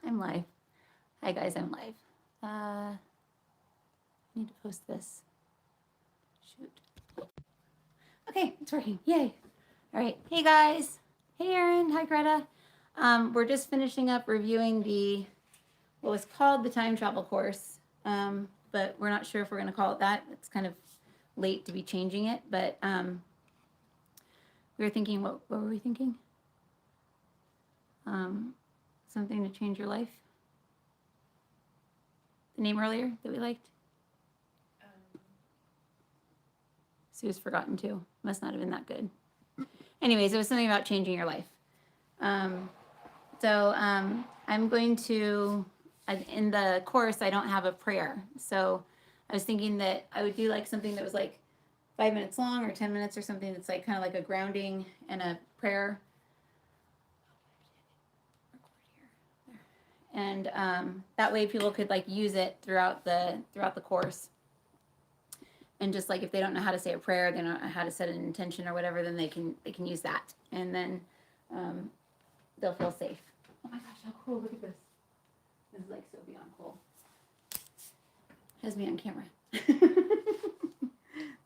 I'm live. Hi guys, I'm live. I need to post this. Shoot. Okay, it's working. Yay. All right. Hey guys. Hey Erin. Hi Greta. We're just finishing up reviewing what was called the time travel course, but we're not sure if we're going to call it that. It's kind of late to be changing it, but we were thinking, what were we thinking? Something to change your life. The name earlier that we liked. Sue's forgotten too. Must not have been that good. Anyways, it was something about changing your life. So I'm going to, in the course, I don't have a prayer. So I was thinking that I would do like something that was like 5 minutes long or 10 minutes or something that's like kind of like a grounding and a prayer. And that way people could like use it throughout the course. And just like if they don't know how to say a prayer, they don't know how to set an intention or whatever, then they can use that, and then they'll feel safe. Oh my gosh, how cool! Look at this. This is like so beyond cool. Has me on camera.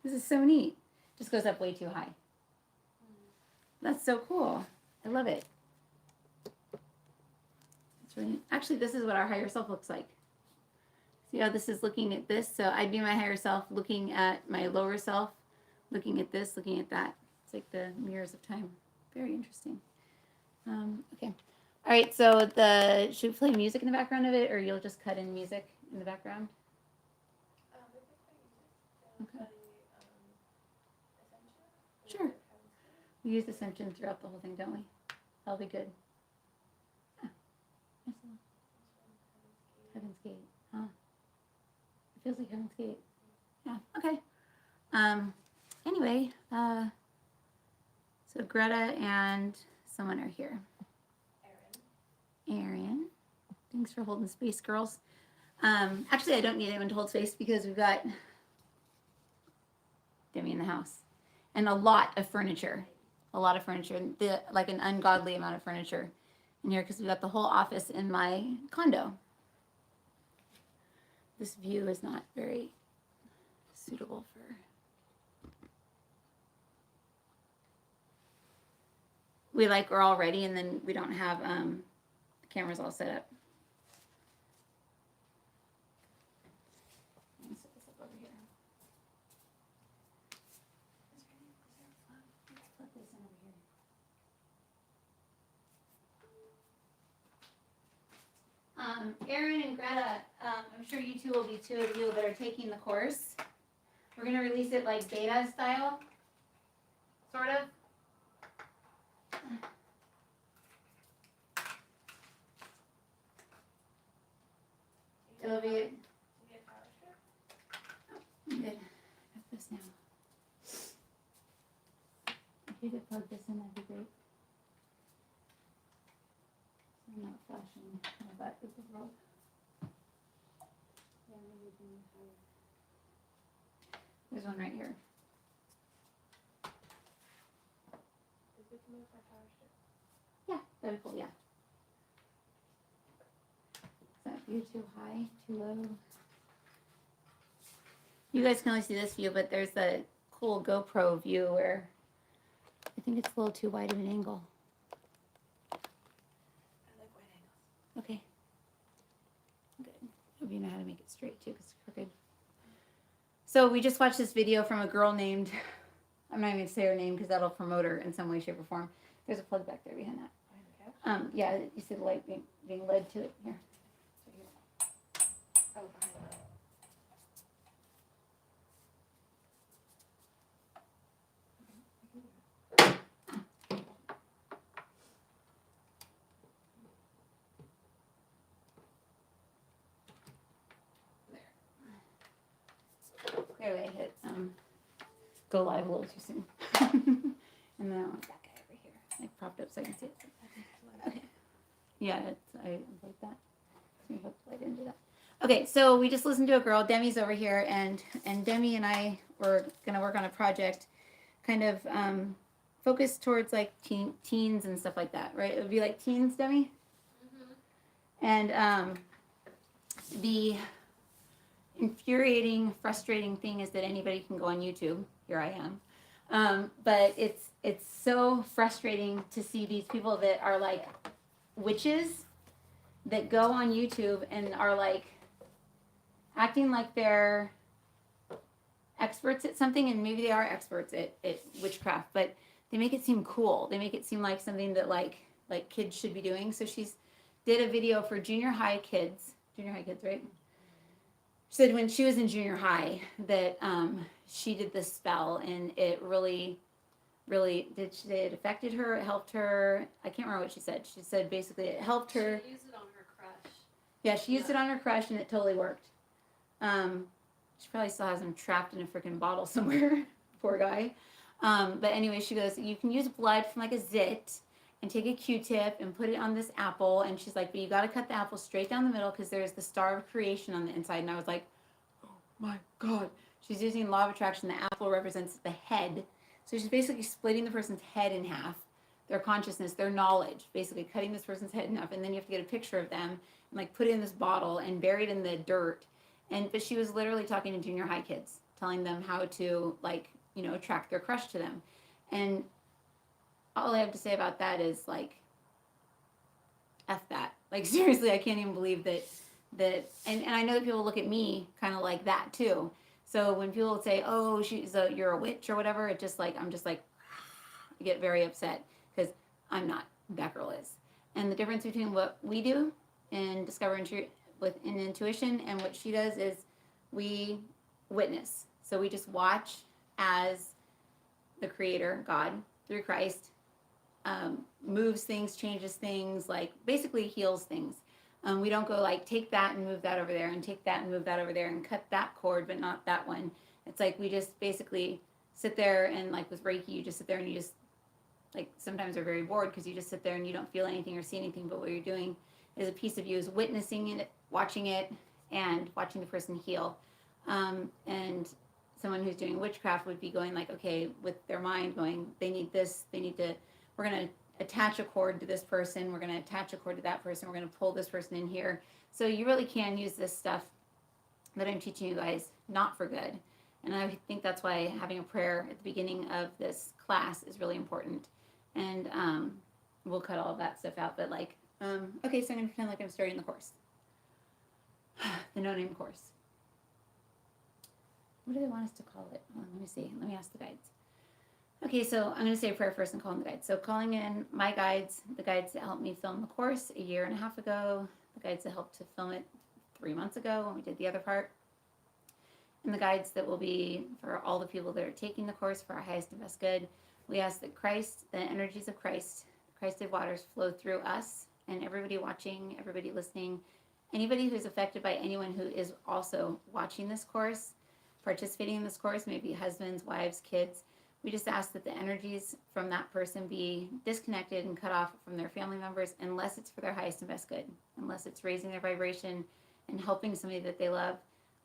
This is so neat. Just goes up way too high. That's so cool. I love it. It's really actually this is what our higher self looks like. See how this is looking at this? So I do my higher self looking at my lower self, looking at this, looking at that. It's like the mirrors of time. Very interesting. Okay. All right, so should we play music in the background of it, or you'll just cut in music in the background? Okay. Sure. We use Ascension throughout the whole thing, don't we? That'll be good. Yeah. Heaven's Gate. Huh? It feels like Heaven's Gate. Yeah. Okay. Anyway, so Greta and someone are here. Erin. Thanks for holding space, girls. Actually, I don't need anyone to hold space because we've got Demi in the house and a lot of furniture. Like an ungodly amount of furniture in here because we've got the whole office in my condo. This view is not very suitable for. We're all ready, and then we don't have the cameras all set up. Let me set this up over here. Let's put this in over here. Erin and Greta, I'm sure you two will be two of you that are taking the course. We're going to release it like beta style, sort of. It'll be. I'm good. I got this now. If you could plug this in, that'd be great. I'm not flashing my butt with the rope. Yeah, maybe we can use higher. There's one right here. Yeah, that'd be cool, yeah. Is that view too high, too low? You guys can only see this view, but there's the cool GoPro view where I think it's a little too wide of an angle. I like wide angles. Okay. Good. Hope you know how to make it straight too, because it's crooked. So we just watched this video from a girl named, I'm not even going to say her name because that'll promote her in some way, shape, or form. There's a plug back there behind that. Yeah, you see the light being led to it here. Oh, behind that. Clearly I hit go live a little too soon. And then I want that guy over here, like propped up so I can see it. Okay. Yeah, I like that. So we hope to light into that. Okay, so we just listened to a girl. Demi's over here, and Demi and I were gonna work on a project, kind of focused towards like teens and stuff like that, right? It would be like teens, Demi. And the infuriating, frustrating thing is that anybody can go on YouTube. Here I am. But it's so frustrating to see these people that are like witches that go on YouTube and are like acting like they're experts at something, and maybe they are experts at witchcraft, but they make it seem cool. They make it seem like something that like kids should be doing. So she's did a video for junior high kids, right? She said when she was in junior high that she did this spell, and it really did she say it affected her, it helped her. I can't remember what she said. She said basically it helped her. She used it on her crush. Yeah, she used it on her crush, and it totally worked. She probably still has him trapped in a freaking bottle somewhere. Poor guy. But anyway, she goes, you can use blood from like a zit and take a Q-tip and put it on this apple. And she's like, but you got to cut the apple straight down the middle because there's the star of creation on the inside. And I was like, oh my God. She's using law of attraction. The apple represents the head. So she's basically splitting the person's head in half, their consciousness, their knowledge, basically cutting this person's head in half. And then you have to get a picture of them and like put it in this bottle and bury it in the dirt. But she was literally talking to junior high kids, telling them how to like, attract their crush to them. And all I have to say about that is like, F that. Like seriously, I can't even believe that and I know that people look at me kind of like that too. So when people say, oh, you're a witch or whatever, I'm just like, I get very upset because I'm not. That girl is. And the difference between what we do in Discover in Intuition and what she does is we witness. So we just watch as the Creator, God, through Christ, moves things, changes things, like basically heals things. We don't go like take that and move that over there and take that and move that over there and cut that cord but not that one. It's like we just basically sit there and like with Reiki, you just sit there and you just like sometimes are very bored because you just sit there and you don't feel anything or see anything, but what you're doing is a piece of you is witnessing it, watching it, and watching the person heal. And someone who's doing witchcraft would be going like, okay, with their mind going, they need this, we're going to attach a cord to this person, we're going to attach a cord to that person, we're going to pull this person in here. So you really can use this stuff that I'm teaching you guys not for good. And I think that's why having a prayer at the beginning of this class is really important. And we'll cut all of that stuff out, but like, okay, so I'm going to pretend like I'm starting the course. The no-name course. What do they want us to call it? Let me see. Let me ask the guides. Okay, so I'm going to say a prayer first and call in the guides. So calling in my guides, the guides that helped me film the course 1.5 years ago, the guides that helped to film it 3 months ago when we did the other part, and the guides that will be for all the people that are taking the course for our highest and best good. We ask that Christ, the energies of Christ, Christ of waters flow through us and everybody watching, everybody listening, anybody who's affected by anyone who is also watching this course, participating in this course, maybe husbands, wives, kids. We just ask that the energies from that person be disconnected and cut off from their family members unless it's for their highest and best good, unless it's raising their vibration and helping somebody that they love.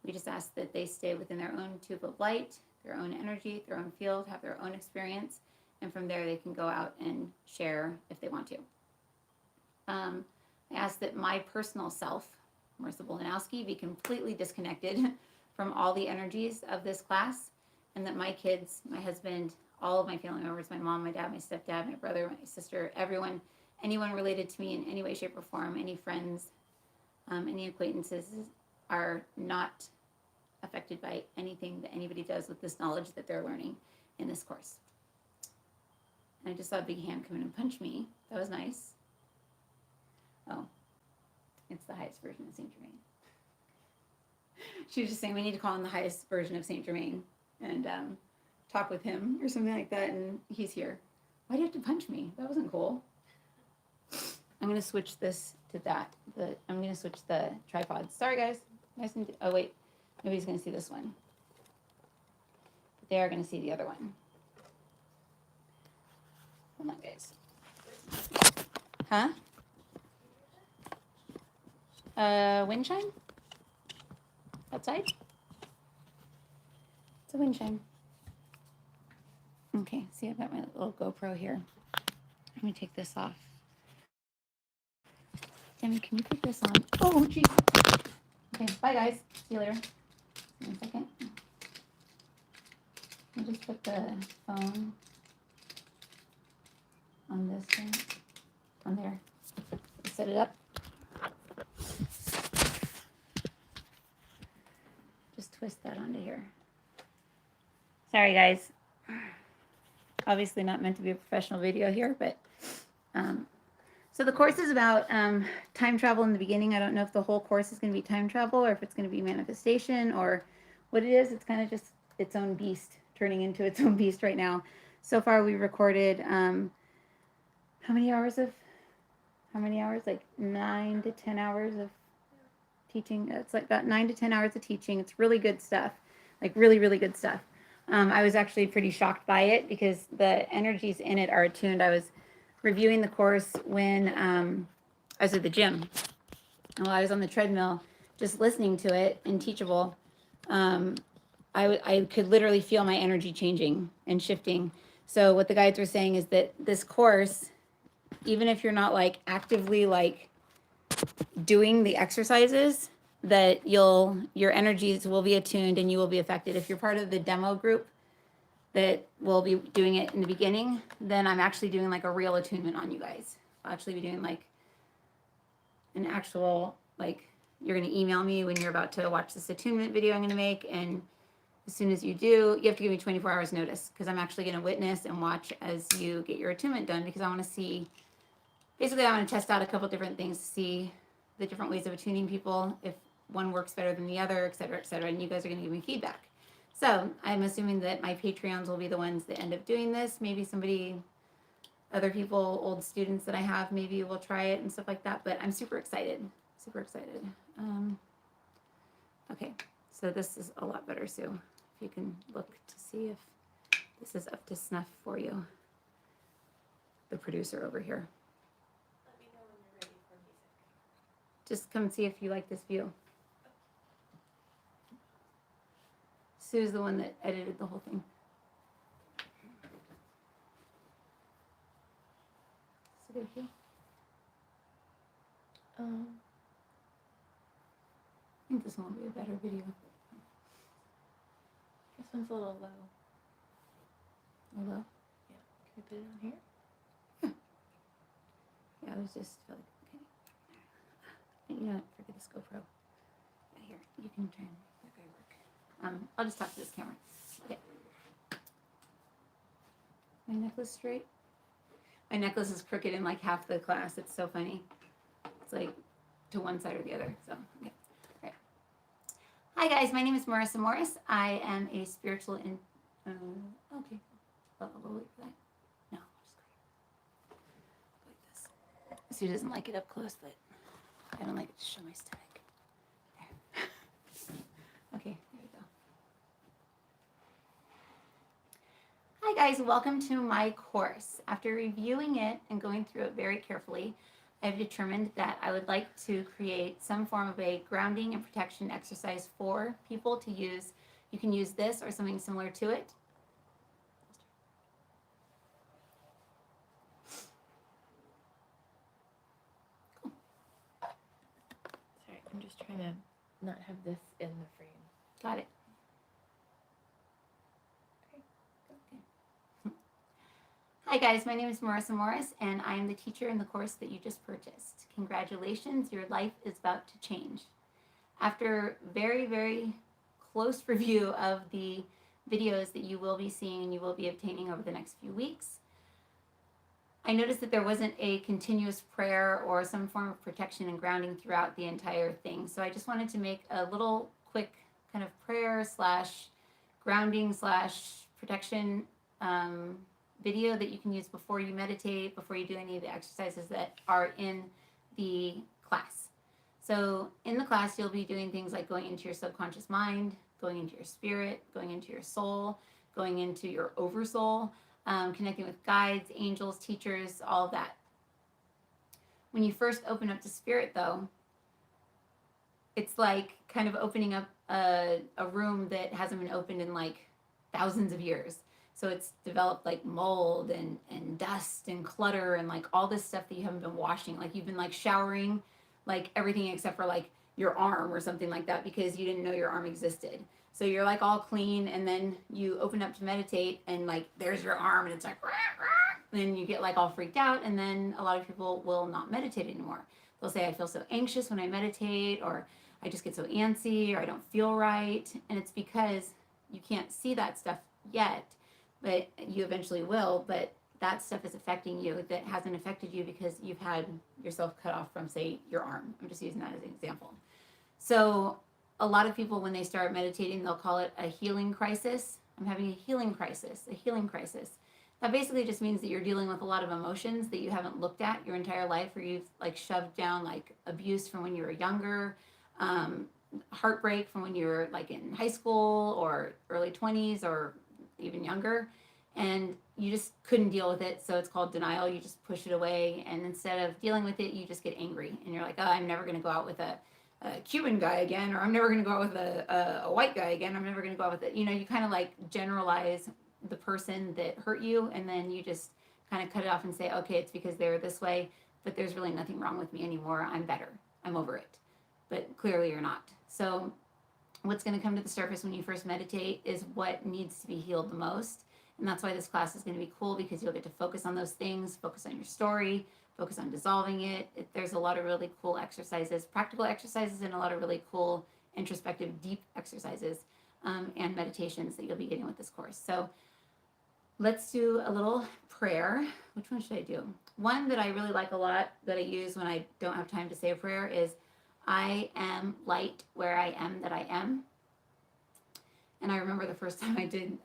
We just ask that they stay within their own tube of light, their own energy, their own field, have their own experience, and from there they can go out and share if they want to. I ask that my personal self, Marissa Bolanowski, be completely disconnected from all the energies of this class, and that my kids, my husband, all of my family members, my mom, my dad, my stepdad, my brother, my sister, everyone, anyone related to me in any way, shape, or form, any friends, any acquaintances are not affected by anything that anybody does with this knowledge that they're learning in this course. And I just saw a big hand come in and punch me. That was nice. Oh, it's the highest version of Saint Germain. She was just saying we need to call in the highest version of Saint Germain and talk with him or something like that, and he's here. Why do you have to punch me? That wasn't cool. I'm going to switch this to that. I'm going to switch the tripod. Sorry, guys. Oh, wait. Nobody's going to see this one. But they are going to see the other one. Hold on, guys. Huh? Wind chime? Outside? It's a wind chime. Okay, see, I've got my little GoPro here. Let me take this off. Tammy, can you put this on? Oh, geez. Okay, bye guys. See you later. In a second. I'll just put the phone on this thing. On there. Set it up. Just twist that onto here. Sorry guys. Obviously not meant to be a professional video here, but so the course is about time travel in the beginning. I don't know if the whole course is going to be time travel or if it's going to be manifestation or what it is. It's kind of just its own beast, turning into its own beast right now. So far we recorded how many hours? Like 9 to 10 hours of teaching. It's like about 9 to 10 hours of teaching. It's really good stuff, like really, really good stuff. I was actually pretty shocked by it because the energies in it are attuned. I was reviewing the course when I was at the gym. While I was on the treadmill, just listening to it in Teachable, I could literally feel my energy changing and shifting. So what the guides were saying is that this course, even if you're not like actively like doing the exercises, that your energies will be attuned and you will be affected. If you're part of the demo group that will be doing it in the beginning, then I'm actually doing like a real attunement on you guys. I'll actually be doing like an actual, like, you're going to email me when you're about to watch this attunement video I'm going to make. And as soon as you do, you have to give me 24 hours notice because I'm actually going to witness and watch as you get your attunement done because I want to see, basically I want to test out a couple different things to see the different ways of attuning people, if one works better than the other, et cetera, and you guys are going to give me feedback. So I'm assuming that my Patreons will be the ones that end up doing this. Maybe other people, old students that I have, maybe will try it and stuff like that. But I'm super excited, super excited. Okay, so this is a lot better, Sue. If you can look to see if this is up to snuff for you. The producer over here. Let me know when you're ready for music. Just come see if you like this view. Sue's the one that edited the whole thing. Is it good view? I think this one will be a better video. This one's a little low. Hello? Yeah. Can we put it on here? Yeah, I was just like, okay. You know what? Forget this GoPro. Yeah, here, you can try and make that work. I'll just talk to this camera. Okay. My necklace straight? My necklace is crooked in like half the class. It's so funny. It's like to one side or the other. So, okay. All right. Hi guys, my name is Marissa Morris. I am a spiritual okay. I'll wait for that. No, I'll just go like this. Sue doesn't like it up close, but I don't like it to show my stomach. There. Okay, there you go. Hi guys, welcome to my course. After reviewing it and going through it very carefully, I've determined that I would like to create some form of a grounding and protection exercise for people to use. You can use this or something similar to it. Cool. Sorry, I'm just trying to not have this in the frame. Got it. Hi guys, my name is Marissa Morris and I am the teacher in the course that you just purchased. Congratulations, your life is about to change. After very, very close review of the videos that you will be seeing and you will be obtaining over the next few weeks, I noticed that there wasn't a continuous prayer or some form of protection and grounding throughout the entire thing. So I just wanted to make a little quick kind of prayer slash grounding slash protection video that you can use before you meditate, before you do any of the exercises that are in the class. So in the class, you'll be doing things like going into your subconscious mind, going into your spirit, going into your soul, going into your oversoul, connecting with guides, angels, teachers, all of that. When you first open up to spirit, though, it's like kind of opening up a room that hasn't been opened in like thousands of years. So it's developed like mold and dust and clutter and like all this stuff that you haven't been washing. Like you've been like showering like everything except for like your arm or something like that because you didn't know your arm existed. So you're like all clean, and then you open up to meditate, and like there's your arm, and it's like, rah, rah. Then you get like all freaked out, and then a lot of people will not meditate anymore. They'll say, I feel so anxious when I meditate, or I just get so antsy, or I don't feel right. And it's because you can't see that stuff yet, but you eventually will. But that stuff is affecting you that hasn't affected you because you've had yourself cut off from, say, your arm. I'm just using that as an example. So a lot of people, when they start meditating, they'll call it a healing crisis. I'm having a healing crisis, a healing crisis. That basically just means that you're dealing with a lot of emotions that you haven't looked at your entire life, or you've like shoved down like abuse from when you were younger, heartbreak from when you were like in high school or early 20s or even younger, and you just couldn't deal with it. So it's called denial. You just push it away, and instead of dealing with it, you just get angry, and you're like, oh, I'm never going to go out with a Cuban guy again, or I'm never going to go out with a white guy again. I'm never going to go out with it. You know, you kind of like generalize the person that hurt you, and then you just kind of cut it off and say, okay, it's because they were this way, but there's really nothing wrong with me anymore. I'm better. I'm over it. But clearly you're not. So what's going to come to the surface when you first meditate is what needs to be healed the most. And that's why this class is going to be cool, because you'll get to focus on those things, focus on your story, focus on dissolving it. There's a lot of really cool exercises, practical exercises, and a lot of really cool introspective, deep exercises and meditations that you'll be getting with this course. So let's do a little prayer. Which one should I do? One that I really like a lot that I use when I don't have time to say a prayer is, I am light where I am that I am. And I remember the first time I did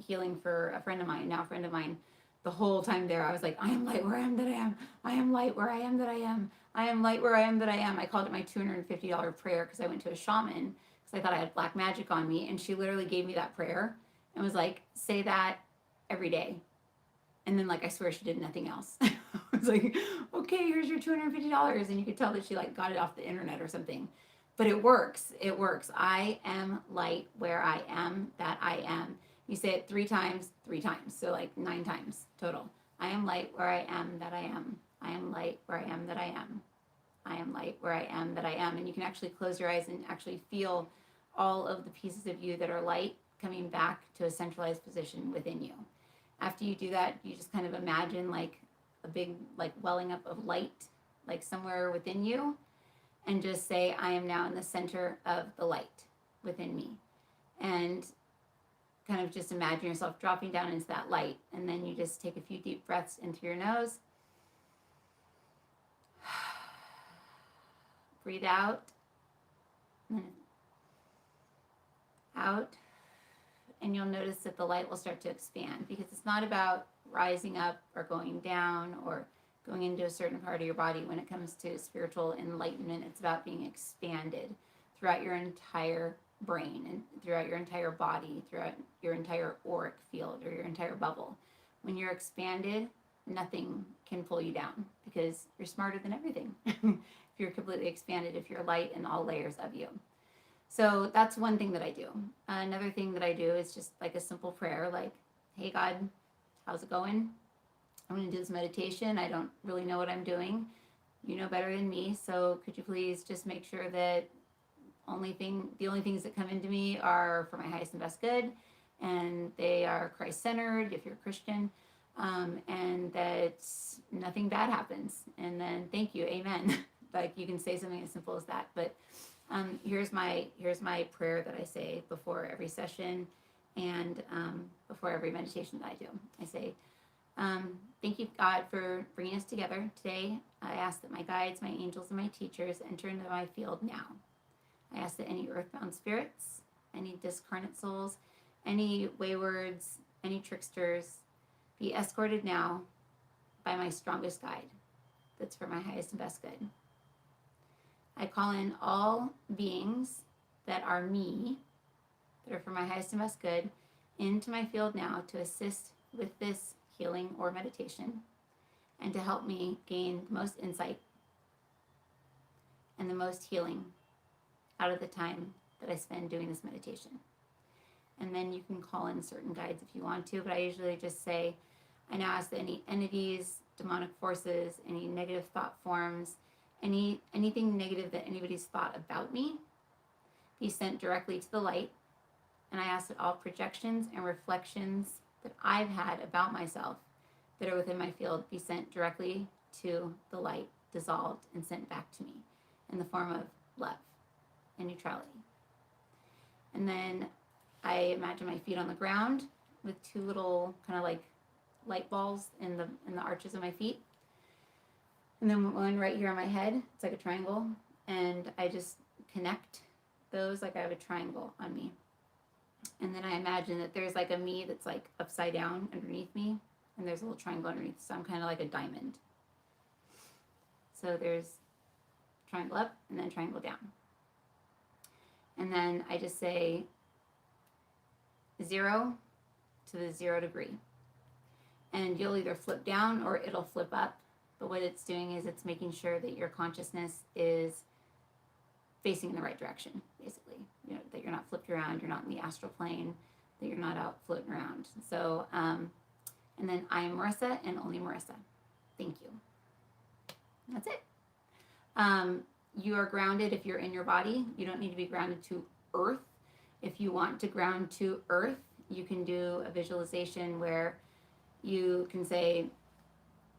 healing for a friend of mine, now a friend of mine, the whole time there, I was like, I am light where I am that I am. I am light where I am that I am. I am light where I am that I am. I called it my $250 prayer because I went to a shaman because I thought I had black magic on me. And she literally gave me that prayer and was like, say that every day. And then like, I swear she did nothing else. I was like, okay, here's your $250. And you could tell that she like got it off the internet or something. But it works. It works. I am light where I am that I am. You say it 3 times. So like 9 times total. I am light where I am that I am. I am light where I am that I am. I am light where I am that I am. And you can actually close your eyes and actually feel all of the pieces of you that are light coming back to a centralized position within you. After you do that, you just kind of imagine like a big like welling up of light, like somewhere within you, and just say, I am now in the center of the light within me. And kind of just imagine yourself dropping down into that light. And then you just take a few deep breaths in through your nose. Breathe out. And then out. And you'll notice that the light will start to expand, because it's not about rising up or going down or going into a certain part of your body. When it comes to spiritual enlightenment, it's about being expanded throughout your entire brain and throughout your entire body, throughout your entire auric field or your entire bubble. When you're expanded, nothing can pull you down because you're smarter than everything. If you're completely expanded, if you're light in all layers of you. So that's one thing that I do. Another thing that I do is just like a simple prayer, like, hey God, how's it going? I'm going to do this meditation. I don't really know what I'm doing. You know better than me. So could you please just make sure that the only things that come into me are for my highest and best good, and they are Christ-centered if you're a Christian, and that nothing bad happens. And then thank you, amen. Like you can say something as simple as that. But here's my prayer that I say before every session and before every meditation that I do. I say, thank you, God, for bringing us together today. I ask that my guides, my angels, and my teachers enter into my field now. I ask that any earthbound spirits, any discarnate souls, any waywards, any tricksters be escorted now by my strongest guide that's for my highest and best good. I call in all beings that are me, that are for my highest and best good, into my field now to assist with this healing or meditation and to help me gain the most insight and the most healing out of the time that I spend doing this meditation. And then you can call in certain guides if you want to, but I usually just say, I now ask that any entities, demonic forces, any negative thought forms, anything negative that anybody's thought about me be sent directly to the light. And I ask that all projections and reflections that I've had about myself that are within my field be sent directly to the light, dissolved, and sent back to me in the form of love and neutrality. And then I imagine my feet on the ground with two little kind of like light balls in the arches of my feet. And then one right here on my head, it's like a triangle. And I just connect those like I have a triangle on me. And then I imagine that there's like a me that's like upside down underneath me. And there's a little triangle underneath. So I'm kind of like a diamond. So there's triangle up and then triangle down. And then I just say 0 to the 0 degree. And you'll either flip down or it'll flip up. But what it's doing is it's making sure that your consciousness is facing in the right direction, basically. You know, that you're not flipped around, you're not in the astral plane, that you're not out floating around. So, and then I am Marissa and only Marissa. Thank you. That's it. You are grounded if you're in your body. You don't need to be grounded to earth. If you want to ground to earth, you can do a visualization where you can say,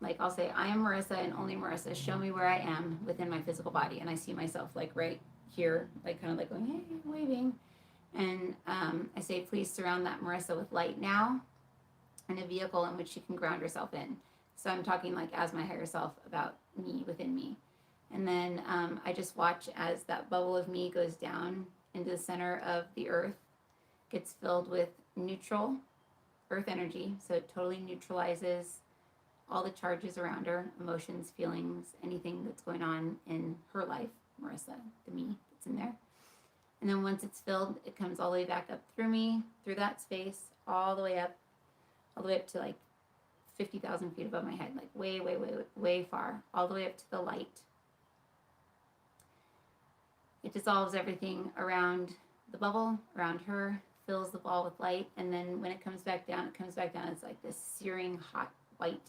like I'll say, I am Marissa and only Marissa. Show me where I am within my physical body. And I see myself like right here, like kind of like going, hey, waving. And I say, please surround that Marissa with light now and a vehicle in which she can ground herself in. So I'm talking like as my higher self about me within me. And then I just watch as that bubble of me goes down into the center of the earth, gets filled with neutral earth energy. So it totally neutralizes all the charges around her, emotions, feelings, anything that's going on in her life, Marissa, the me that's in there. And then once it's filled, it comes all the way back up through me, through that space, all the way up to like 50,000 feet above my head, like way, way, way, way far, all the way up to the light. It dissolves everything around the bubble, around her, fills the ball with light, and then when it comes back down, it's like this searing hot white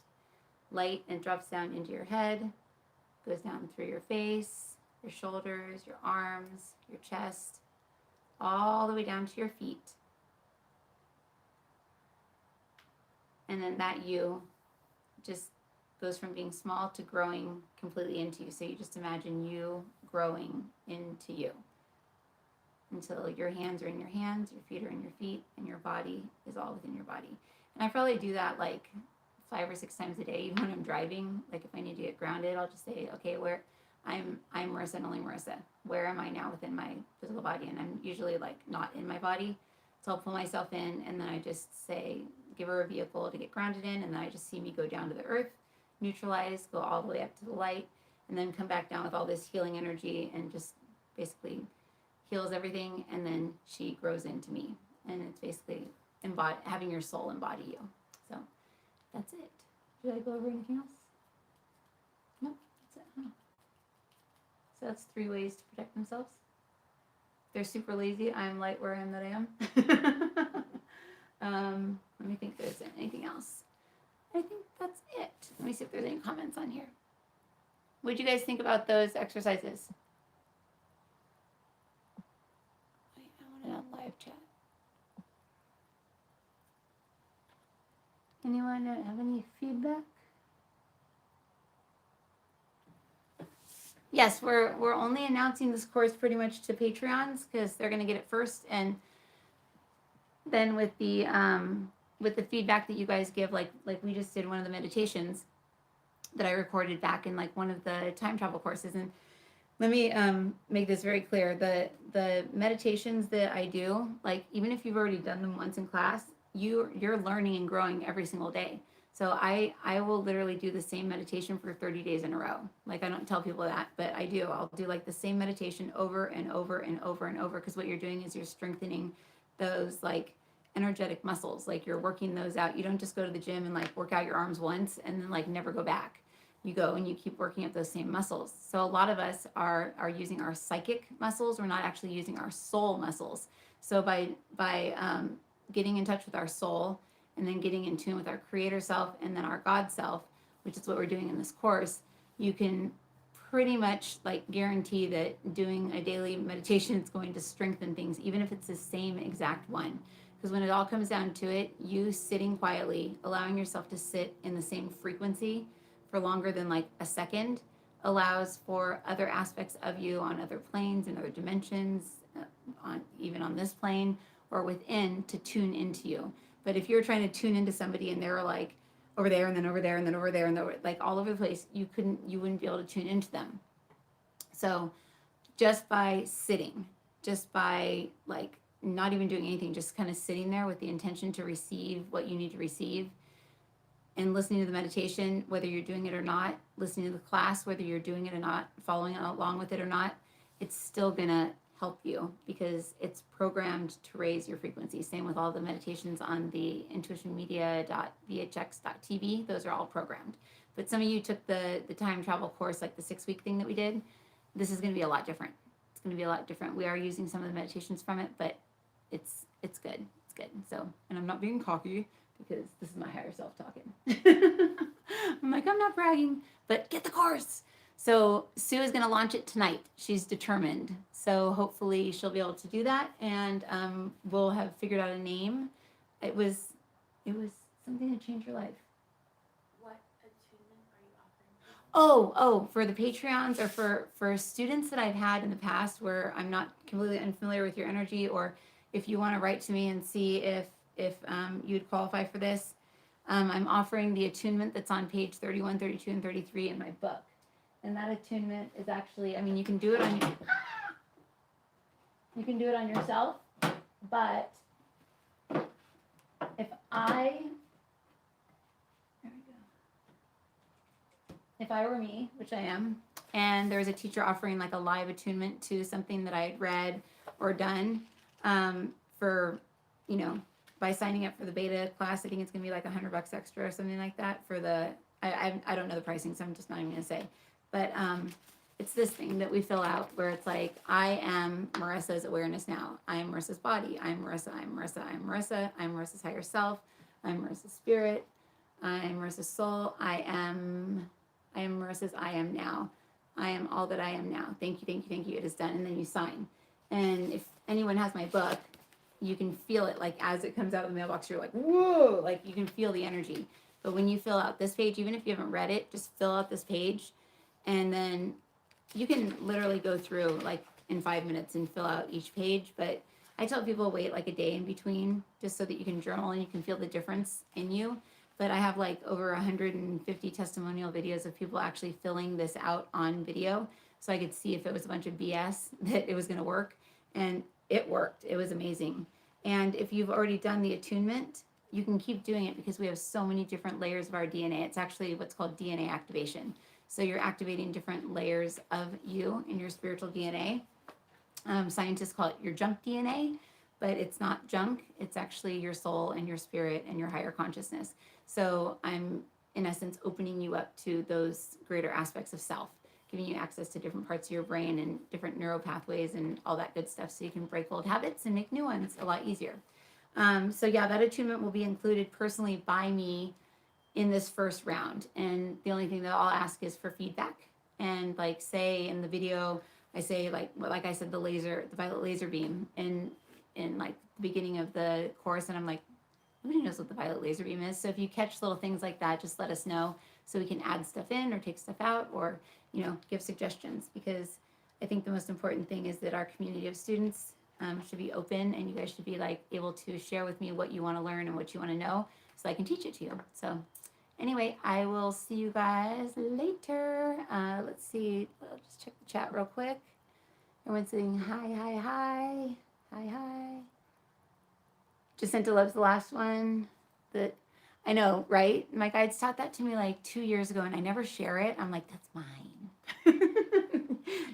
light, and drops down into your head, goes down through your face, your shoulders, your arms, your chest, all the way down to your feet. And then that you just goes from being small to growing completely into you. So you just imagine you growing into you until your hands are in your hands, your feet are in your feet, and your body is all within your body. And I probably do that like 5 or 6 times a day, even when I'm driving. Like if I need to get grounded, I'll just say, okay, where I'm Marissa and only Marissa. Where am I now within my physical body? And I'm usually like not in my body. So I'll pull myself in, and then I just say, give her a vehicle to get grounded in, and then I just see me go down to the earth, neutralize, go all the way up to the light, and then come back down with all this healing energy and just basically heals everything, and then she grows into me. And it's basically having your soul embody you. So that's it. Did I go over anything else? No, that's it. Huh? So that's 3 ways to protect themselves. If they're super lazy, I am light where I am that I am. Let me think if there's anything else. I think that's it. Let me see if there's any comments on here. What do you guys think about those exercises? Wait, I want it on live chat. Anyone have any feedback? Yes, we're only announcing this course pretty much to Patreons because they're going to get it first, and then with the feedback that you guys give, like we just did one of the meditations that I recorded back in like one of the time travel courses. And let me make this very clear: the meditations that I do, like even if you've already done them once in class, you're learning and growing every single day. So I will literally do the same meditation for 30 days in a row. Like I don't tell people that, but I do. I'll do like the same meditation over and over and over and over, because what you're doing is you're strengthening those like energetic muscles. Like you're working those out. You don't just go to the gym and like work out your arms once and then like never go back. You go and you keep working at those same muscles. So a lot of us are using our psychic muscles. We're not actually using our soul muscles. So by getting in touch with our soul, and then getting in tune with our creator self and then our God self, which is what we're doing in this course, you can pretty much like guarantee that doing a daily meditation is going to strengthen things, even if it's the same exact one. Because when it all comes down to it, you sitting quietly, allowing yourself to sit in the same frequency for longer than like a second, allows for other aspects of you on other planes and other dimensions, on even on this plane or within, to tune into you. But if you're trying to tune into somebody and they're like over there and then over there and then over there and like all over the place, you wouldn't be able to tune into them. So just by sitting, just by like not even doing anything, just kind of sitting there with the intention to receive what you need to receive, and listening to the meditation, whether you're doing it or not, listening to the class, whether you're doing it or not, following along with it or not, it's still gonna help you because it's programmed to raise your frequency. Same with all the meditations on the intuitionmedia.vhx.tv. Those are all programmed. But some of you took the time travel course, like the 6-week thing that we did. This is gonna be a lot different. It's gonna be a lot different. We are using some of the meditations from it, but it's good. It's good. So, and I'm not being cocky, because this is my higher self talking. I'm like, I'm not bragging, but get the course. So Sue is going to launch it tonight. She's determined. So hopefully she'll be able to do that, and we'll have figured out a name. It was something to change your life. What attunement are you offering? Oh, for the Patreons or for students that I've had in the past where I'm not completely unfamiliar with your energy, or if you want to write to me and see if you'd qualify for this, I'm offering the attunement that's on page 31, 32, and 33 in my book. And that attunement is actually, I mean, you can do it on yourself, but if I were me, which I am, and there was a teacher offering like a live attunement to something that I had read or done, for, by signing up for the beta class, I think it's gonna be like $100 extra or something like that for the, I don't know the pricing, so I'm just not even gonna say. But it's this thing that we fill out where it's like, I am Marissa's awareness now. I am Marissa's body. I'm Marissa, I'm Marissa, I'm Marissa. I'm Marissa's higher self. I'm Marissa's spirit. I'm Marissa's soul. I am Marissa's I am now. I am all that I am now. Thank you, thank you, thank you. It is done. And then you sign. And if anyone has my book, you can feel it, like as it comes out of the mailbox, you're like, whoa, like you can feel the energy. But when you fill out this page, even if you haven't read it, just fill out this page, and then you can literally go through like in 5 minutes and fill out each page. But I tell people wait like a day in between, just so that you can journal and you can feel the difference in you. But I have like over 150 testimonial videos of people actually filling this out on video, so I could see if it was a bunch of BS that it was going to work. And it worked. It was amazing. And if you've already done the attunement, you can keep doing it because we have so many different layers of our DNA. It's actually what's called DNA activation. So you're activating different layers of you in your spiritual DNA. Scientists call it your junk DNA, but it's not junk. It's actually your soul and your spirit and your higher consciousness. So I'm, in essence, opening you up to those greater aspects of self, giving you access to different parts of your brain and different neural pathways and all that good stuff, so you can break old habits and make new ones a lot easier. So yeah, that attunement will be included personally by me in this first round. And the only thing that I'll ask is for feedback. And like, say in the video, I say like I said, the violet laser beam in like the beginning of the course. And I'm like, nobody knows what the violet laser beam is. So if you catch little things like that, just let us know so we can add stuff in or take stuff out, or, give suggestions, because I think the most important thing is that our community of students should be open, and you guys should be like able to share with me what you want to learn and what you want to know, so I can teach it to you. So anyway, I will see you guys later. Let's see. I'll just check the chat real quick. Everyone's saying hi, hi, hi, hi, hi. Jacinta loves the last one. That I know, right? My guides taught that to me like 2 years ago, and I never share it. I'm like, that's mine.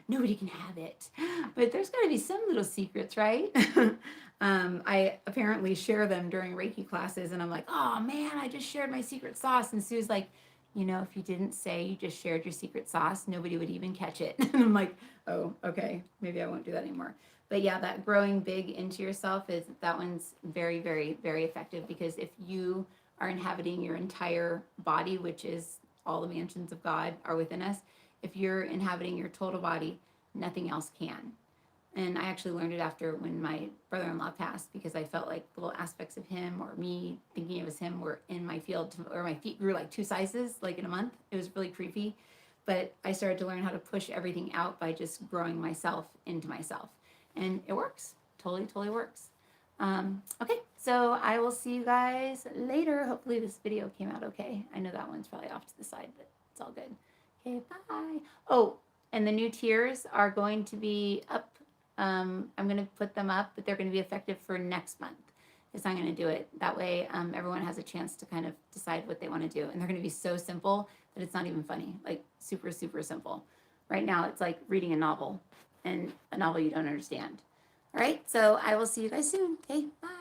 Nobody can have it. But there's got to be some little secrets, right? I apparently share them during Reiki classes, and I'm like, oh man, I just shared my secret sauce. And Sue's like, if you didn't say you just shared your secret sauce, nobody would even catch it. And I'm like, oh, okay, maybe I won't do that anymore. But yeah, that growing big into yourself, that one's very, very, very effective, because if you are inhabiting your entire body, which is all the mansions of God are within us, if you're inhabiting your total body, nothing else can. And I actually learned it after when my brother-in-law passed, because I felt like little aspects of him or me thinking it was him were in my field, or my feet grew like 2 sizes like in a month. It was really creepy. But I started to learn how to push everything out by just growing myself into myself. And it works. Totally works. Okay, so I will see you guys later. Hopefully this video came out okay. I know that one's probably off to the side, but it's all good. Okay, bye. Oh, and the new tiers are going to be up. I'm going to put them up, but they're going to be effective for next month. Because I'm going to do it. That way everyone has a chance to kind of decide what they want to do. And they're going to be so simple that it's not even funny. Like super simple. Right now it's like reading a novel, and a novel you don't understand. All right, so I will see you guys soon. Okay, bye.